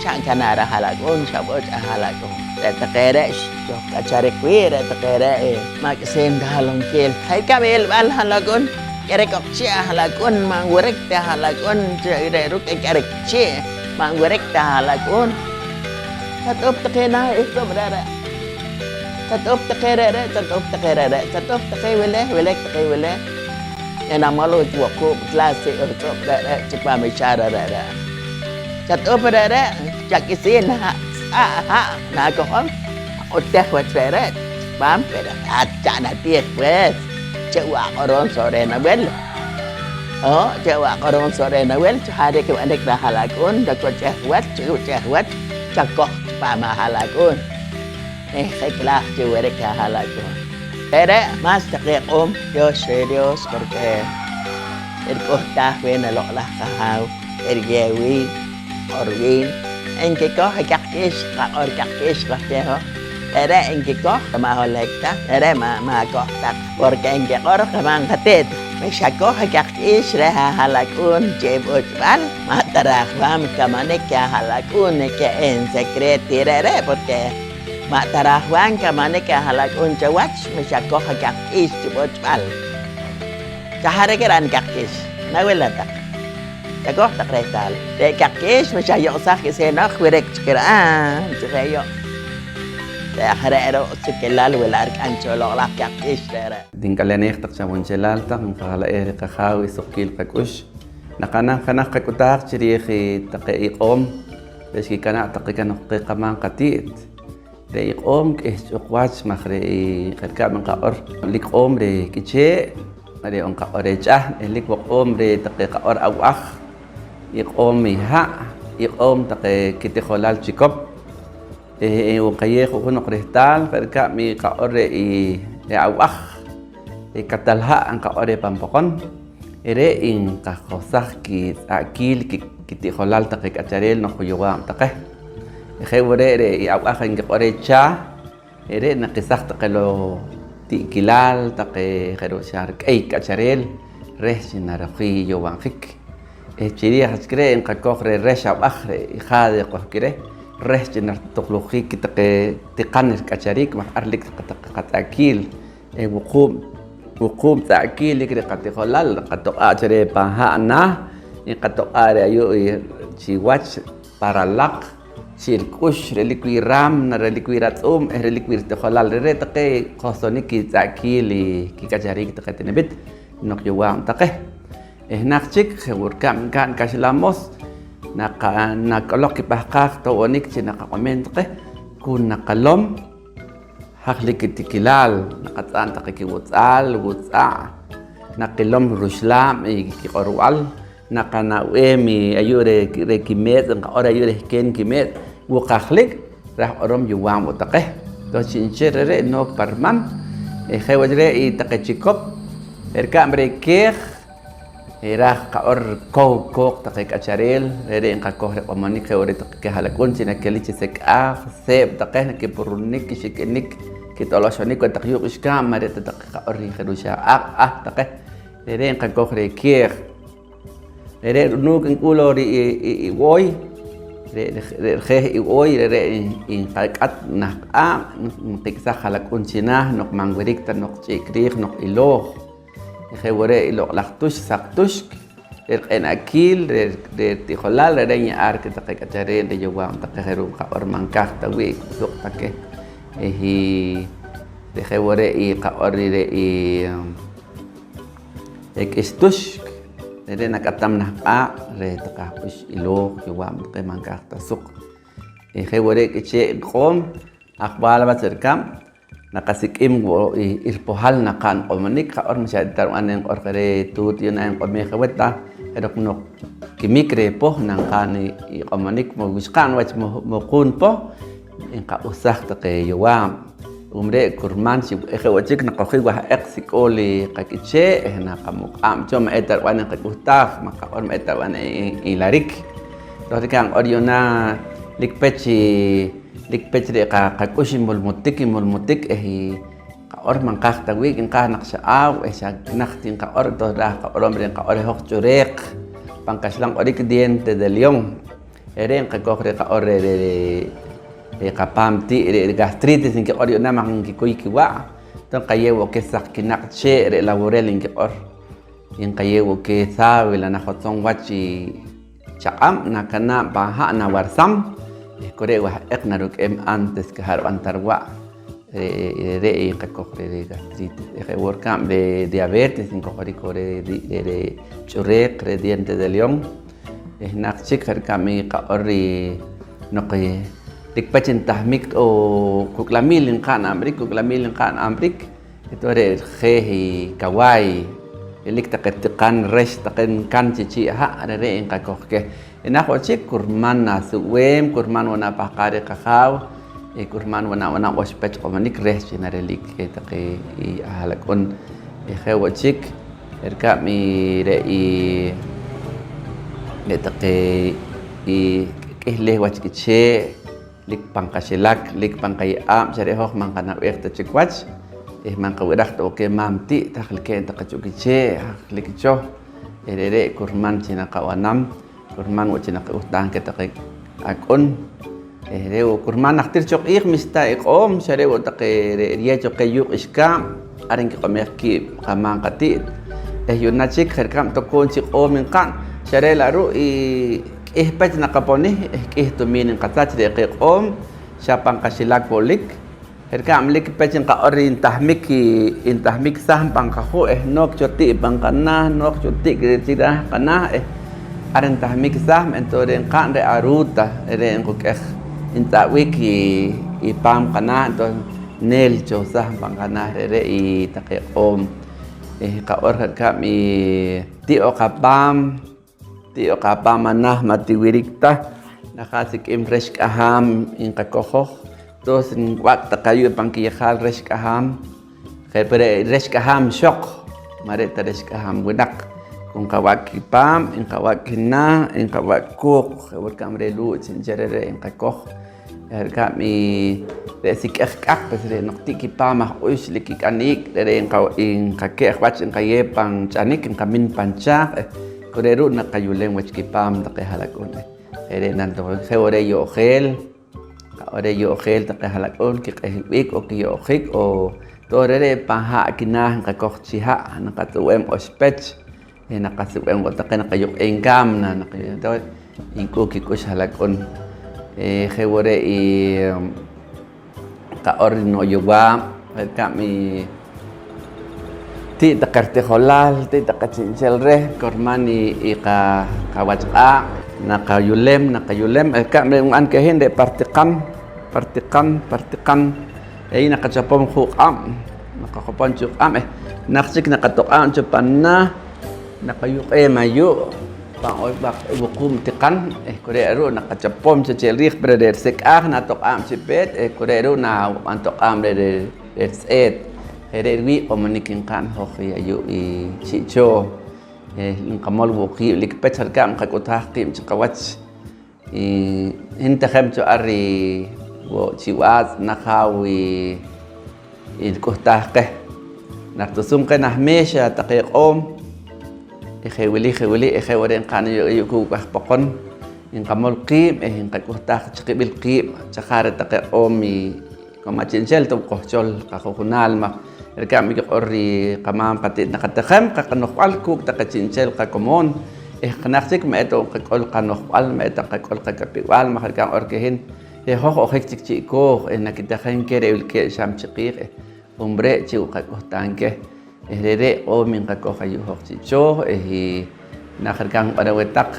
sang kanara halakun sabot halakun tetekere jo cari kuir tetekere maksen dalong kel hai kamel bal halakun kerek cia halakun mangurek ta halakun ciri ruk kerek cia mangurek ta halakun Tatop takena itu berada. Tatop takera, tatop takera, tatop takewele, welek takewele. Yang nama lo itu aku kelas itu berada cepat bicara berada. Tatop berada, cak isin nak kohom. Udah buat berada, bam berada. Acak nanti wes. Cewa orang sore nabel. Oh, cewa orang sore nabel. Hari kemudian dah halakun, dah kau cehwat, cehwat, cakoh. Pamahalakun kailah cuwere kahalakun mas takik Dios porque el costa ven lo la kahau ergewi orwin en que coge cactis or cactis costejo en que coge ma holekta ma costa porque en que cor kamang katet me coge cactis reha halakun jebot bal ma tarah bam kamane ka halakun ke en secret tirere porque ma tarah wan kamane ka halakun jawach me coge cactis jebot bal kahare keran cactis na welata Tagoh tak retal. Dek kakis macam yang sah kesenak berek cekeraan cekeyo. Dek harero sekelal welar kancolok lah kakis dera. Dingkalian tak camun celal tak mengkala kakau isokil kakush. Nakana kakutak ciri tak ikom. Beski kana tak kamang katit. Dek ikom cukwach makre kerja mengkaor likom de kice. Ada orang kaor recah. Lik wakom de tak kaor awak. Iqom iha iqom take kiti kholal chikop uqaye khun qrihtal ferka mi qaore i awah katalha an qaore pampokon ere in qahosah ki akil kiti kholal take kacharel no khuywa take khewre ere i awah in qaore cha ere naqisah take lo tikilal take khero shar kai kacharel reh sinarafi yowan fik Ciri khas kira yang kakok resha akhre khade kok kira res jenar toklogi kita ke tekan kacarik mak arlik katakil wukum takil kira katikholal katok acare pahana yang katok are ayo ciwach paralak sirkush relikwi ram na relikwi ratum relikwi tikholal re take khosoni ki takil ki kacarik take tenebit nok yuwang take nakcik khurkam kan kasilamos nakalok kipahkak tawonik sinakakoment ke kun nakalom haklik tikilal nakatan takikiwutsal wutsa nakilom ruslam ikiqorwal nakanawe mi ayure kimet ang ora ayure ken kimet wukaklik rah orom yuwang utake to sincere no parman khewajre itakechikop erka mrekeh Irah kaor kok tak kacarel rede en kakoh rekomani khore tak halakun cina kali cisek seb tak nak purunik kisikenik kitolosoni ko tak yuk iskam mare tak kaor khadusha tak rede en kakoh rekir rede nu kan kulo di woi rede kheh woi rede in kalkat nak tiksa halakun cina nok mangwerik tan nok cikrik nok iloh khewore ilo laktush saktush en akil de tikholal de nyar kita kacare de jawam tak herum ka or mangkah tawi dok take de khewore I ka or de ekistush de nakatam na pa re takapus ilo jawam ke mangkah tasuk khewore kiche qom akbal baserkam nakasikim wo irpohal nakan omanik ka or masyad taruan ng or kare tut yun ang omekaweta edok nok kimikre po nang kani omanik mo wiskan wach mo kun po in ka usak ta kay yuwam umre kurman si ekawachik nakakhi wa eksikoli kakiche na kamukam choma etarwan ng kakustaf maka or etarwan ilarik to kang or yun na likpech de kakushim mulmutik ka or mangkak tawig in ka naksaaw sa naktin ka or to da ka or ka or hok churek pangkaslang orik diente de leon eren ka kokre ka or kapamti gastritis in ka or na mang kikuy kiwa ton kayewo ke sak kinakche laborel in ka or in kayewo ke sawi la na khotong wachi chakam na kana baha na warsam kore wa eknaruk antes que har antarwa re kakokre gastritis workam de diabetes in kore de churek re diente de leon nakchik har kami ka ori noqi dikpachin tahmik o kuklamil kan amrik itu re khehi kawai elik taketikan res taken kan cici ha re in kakokke inako chik kurman na suwem kurman wana pakare kakao kurman wana ospech omanik res generalik take I halakon khewa chik erka mi re take ihle wach kiche lik pangkasilak lik pangkayam sare hok mangkana wekta chikwach mangkawedak to ke mamti taklike takachukiche likcho re kurman china kawanam kurman wachina utang kita kay akon reo kurman naktir chok ik mista ik shareo take ria chok yuk iska aring ki qamerki kamang kati yun na chik herkam to kon chik min kan share laru pach nakaponi tumin katach de kay siapang kasilak polik herkam lik pach ka orin tahmik saham pangkaho nok choti bangkana nok choti gretira kana aran tahmik sah entoren kan re aruta re engkok inta wiki ipam kana to nel cho sah bangkana re take ka or kami ti okapam manah matiwirikta nakasik imresh kaham in kakoho tos wak takayu pangkiyahal resh kaham kay resh kaham shock mare resh kaham budak kung kawak kipam, in kawak kina, in kawak kok, kawak kamre lu, sinjere in kakok, kami resik ekak, pesre nokti kipam ah uis liki kanik, dari in kakek wach in kayepang canik in kamin pancak, koreru na kayuleng wach kipam take halakon, nanto seore yo khel take halakon kikahibik o kiyokik o torere paha kinah kakok chiha nakatuem ospech nakasubeng ko take nakayok engkam na nakayo ingko kikus halakon khewore ka orino yuwa kami ti takarte holal ti takachinsel re kormani ika kawatsa nakayulem kami an kahinde partikan ay nakachapom khukam nakakapon chukam naksik nakatokan chupanna nakayuk mayu pang bak wukum tikan korero nakachapom sa chelrik brother sekah natok am sipet korero na antok am de set herwi omanikin kan hoki ayu chicho kamol wuki likpet harkam kakutah tim chakawach hintakhem cho ari wo chiwas nakawi ilkuhtah ke naktusum ke nahmesha taqiqom khewili khewaren kan yuku pakon in kamol qim in kakuhtah chiqibil qim chakhare taqiqom kamachinsel to kohchol kakhunal ma erkam ori kamam patit nakatakhem kakanokhwal kuk takachinsel kakomon kanaksik ma ito kakol kanokhwal ma ito kakol kakapiwal ma harkam orkehin hoho hektik chiko nakitakhen kerel ke sham chiqiq umbre chiu kakuhtanke rere o min kakohayu hokchicho nakharkang arawetak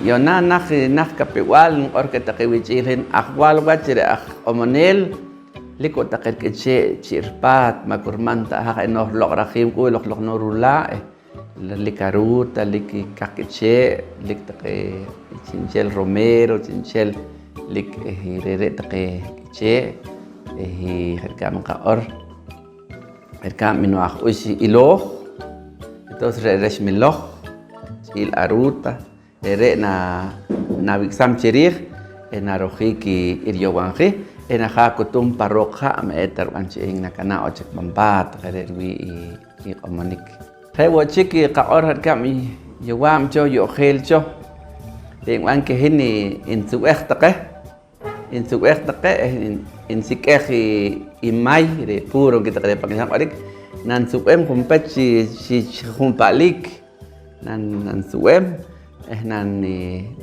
yona nak kapiwal orke takiwichilhin akwal wachire omonel liko takir kiche chirpat makurmanta haka enoh lok rakim ku lok norula likaruta liki kakiche lik take chinchel romero chinchel lik rere take kiche harga makaor harga minuah usi iloh entonces reresh miloh il aruta rere na wiksam chirih narohi ki iryowangi enaha kutum parokha meter wanching nakana ochek bambat rerwi i komonik hewo chiki ka or harga mi yawam cho yo khel cho wan ke hini in suekh taqe in sikeh imay re puro kita kare pagisang orik nan suem kumpet si kumpalik nan suem nan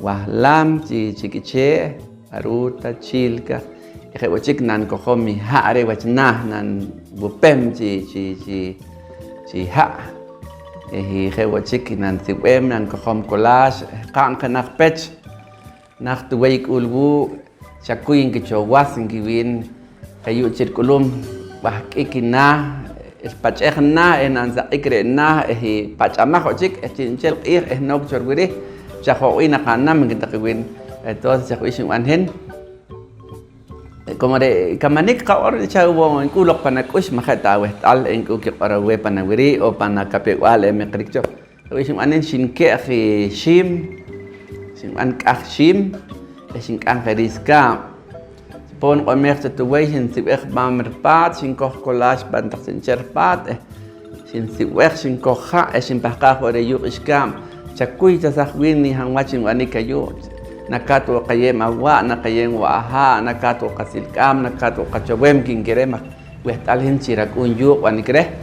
wahlam chikiche aruta chilka wachik nan kohomi haare wachna nan bupem chi ha wachik nan suem nan kohom kolas kan kanak pech nak tuwaik ulbu chakuin kicho wasin kiwin kayu circulum bah ikina pachna enan za ikrena pachamah ochik chinchel qir nok chorwiri chahoina kanam kita kiwin entonces chakuisin anhen como de kamanik kaor chawo kulok panakush makatawe tal en kuki parawe panawiri o panakapewal emekricho kakuisin anhen shinke shim sin an shim sin kan riska pon omer tuway sin siwek bamerpat sin koh collage bantak sin cherpat sin siwek sin koha sin pakka hore yuk iskam chakuy tasahwin ni hangwachin wani kayo nakato kayem awa nakayeng waha nakato kasilkam nakato kachawem kingerema wehtalhin chirak unyuk wani kre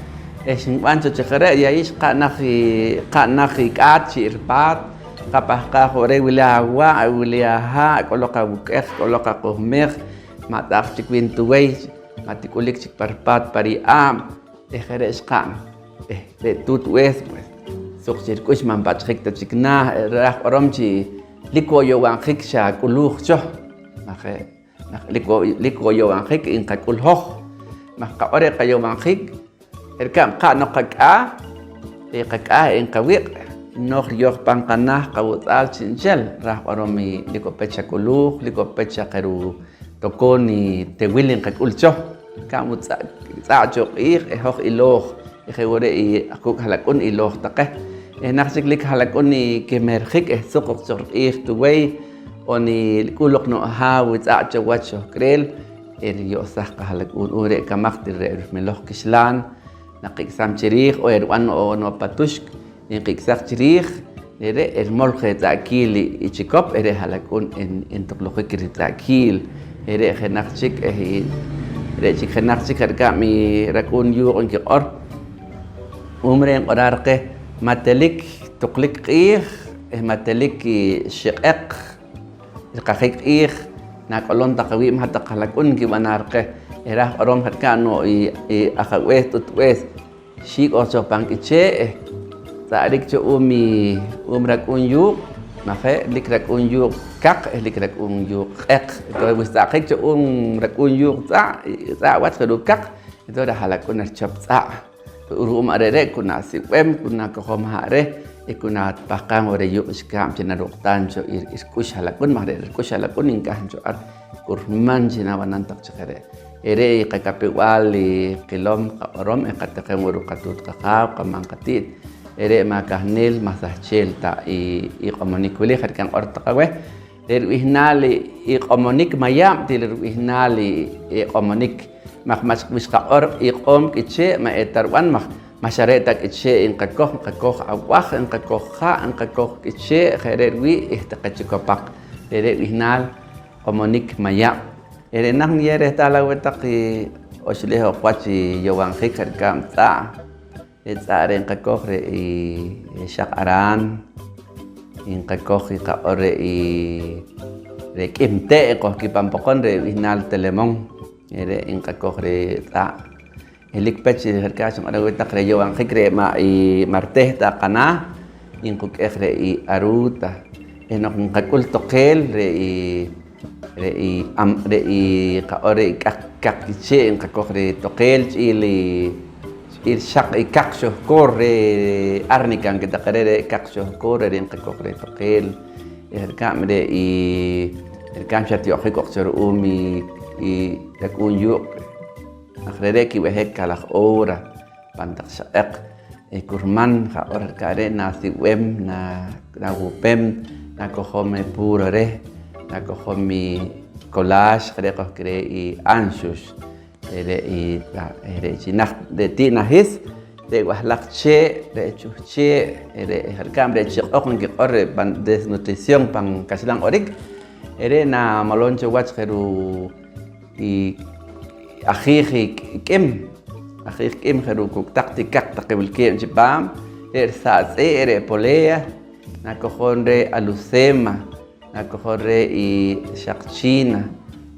sin wancho chekere ya is kanakhi kat chirpat kapahka hore wilawa wilaha koloka bukeh koloka kohmer matak cikwin tuway matikulik cik parpat pariam heres kam tutwes pues sok cirkus mampat khik ta cikna rah orom ci likoyo wang khik sha kuluh cho makhe likoyo wang khik in ka kulhoh maka ore kayo wang khik erkam ka nokaka in kawiq nok yok pangkanah kawutal chinchel rah oromi liko pecha kuluh liko pecha karu tokoni te willing kakulcho kamu sa chok hoch iloh wore akuk halakun iloh taqeh naksik lik halakun ni kemerkhik sokok chok tuway oni kulok no ha witsa chawacho krel yo sah halakun ure kamak dire meloh kislan nakiksam chirih o erwan o no patushk nikiksak chirih ere molkhe zakili ichikop ere halakun en toklokhe kritakil ere khenakchik ere chik khenakchik harga mi rakun yu on ki or umreng orarke matelik tuklik qih matelik shiqaq qakhik qih nakolon taqwi mahta halakun ki banarke era orom harga no akhawes tutwes shik oso pangkiche sadik cho rakun yu makhe likrak unjuk kak likrak unjuk ek itu bisa kek cho rakun unjuk sa wat kedu kak itu dah halakun archap sa urum arere kuna siwem kuna kohom hare ikuna pakang ore yu skam cina doktan cho iskush halakun mahre iskush halakun ingkah cho ar kurman cina wanantak cekere ere kakapi wali kilom kaorom ekatakem uru katut kakau kamangkatit ere makahnil masahchel ta i komonik wili harkan or takawe der wihnali i komonik mayam til wihnali i komonik mas wiska or i kom kiche ma etarwan masyareta kiche in kakoh awah in kakoh kha in kakoh kiche kharer wi ihtaqachikopak der wihnal komonik mayam ere nang yere talawe taki osleho kwachi yawang khikar kam ta etsaren kakoh re syakaran in kakoh ka ore re kimte ko ki pampokon re wihnal telemong ere in kakoh re ta elik pech harka sum ada wetak re yawang khikre ma marteh ta kana in kuk re aruta enok kakul tokel re ka ore kakiche en kakokre tokel chili shak ikaksho corre arnikan que takarere ikaksho corre en kakokre tokel el kamre y el kamcha tioje kokser y takun yu akhrere ki wehek kalak ora pantak saek kurman ka ora kare na siwem na gupem na kohome purore na kohome collage kare kokre y anshus chinaj de tinajis de guaslakche de chuche de halcambre chokon que corre pan desnutrición pan kasilang orik na maloncho watch heru y ajiji kim heru kuk taktikak takibul kim chipam satse polea na cojonre alucema na cojonre y shakchina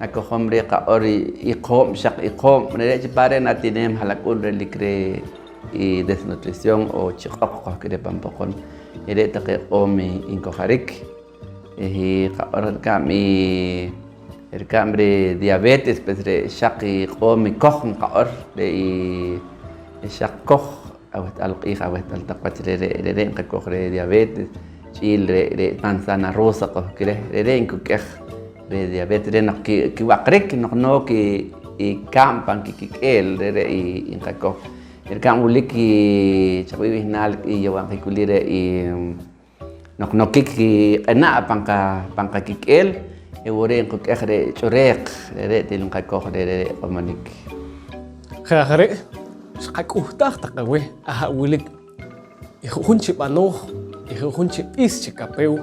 nakohomre ka ori ikom shak ikom nere pare na tinem halakun relikre y desnutrición o chikok que de pampokon ere take omi inkoharik ka or kami kambre diabetes pesre shak omi koh ka or de shak koh awet alqih awet altaqat re ka kohre diabetes chil re manzana rosa ko kire re inkukeh de diabetes de nak ki wakrek no ki kampan ki el de y inkako el kamuliki chawi nal y yawan kulire y no ki ana panka ki el e wore ko khere chorek de tilun kako de omanik khare shaqutah taqawe aha wulik ihunchi bano ihunchi ischikapeu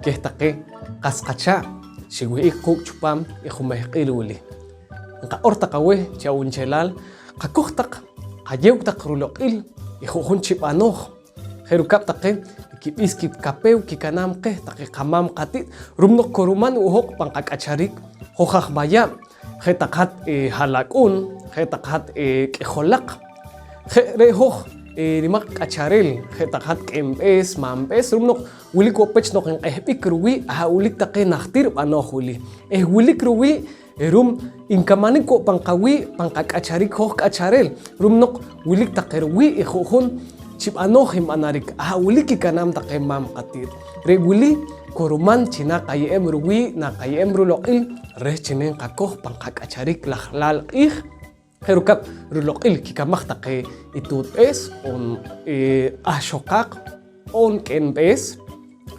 que taqe qasqacha shiwi kuk chupam ihumeh qiluli nqa ortaqawe chawun chelal qakuhtaq qayewtaq ruloqil ihujun chipanoh herukap taqe kibis kip kapeu kikanam qeh taqe qamam qatit rumnoq koruman uhok panqakacharik hojaj maya jetaqat halakun jetaqat qejolaq jerehoj rimaq k'acharel jetaqat k'emp'es mamp'es rumnoq wilik wopech noq inq'ejb'ik ruwi aha wilik taqe najtir b'anoj wili wilik ruwi rum inkamanik ko panqawi panqak'acharik hoj k'acharel rumnoq wilik taqe ruwi ijujun chib'anoj imb'anarik aha wilik kikanam taqe mam qatir re wili koruman china qaye'em ruwi na qaye'em ruloq'il rej chinen qakoj panqak'acharik lajlal q'ij herukap ruloq'il kikamaj taqe itutb'es on ajxoqaq on k'enb'es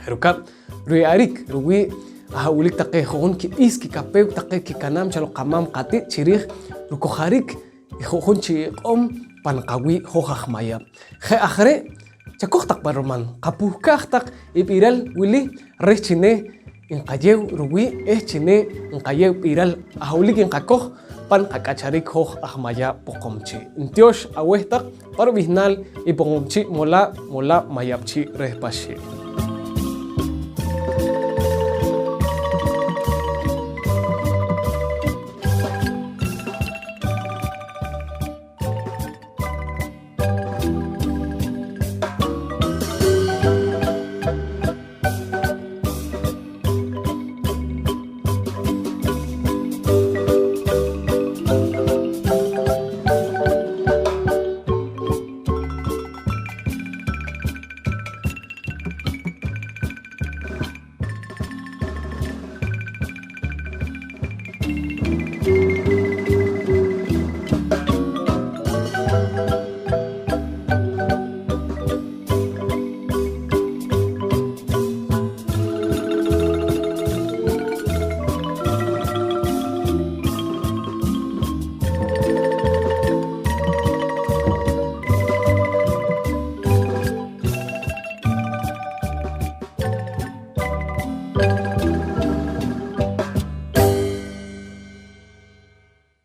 herukap ruyarik ruwi aha wilik taqe jujun kib'is kikapew taqe kikanam chalo qamam qatit chirij rukojarik jujun chiq'om panqawi hojaj maya je ajre chakoj taq baroman qapuhkaj taq ib'iral wili rej chine inqayew ruwi chine inqayew b'iral aha wilik inqakoj pan qak'acharik hoj ajmaya poqomchi intiox aweh taq parb'ijnal ipongomchi mola mayapchi rejpaxi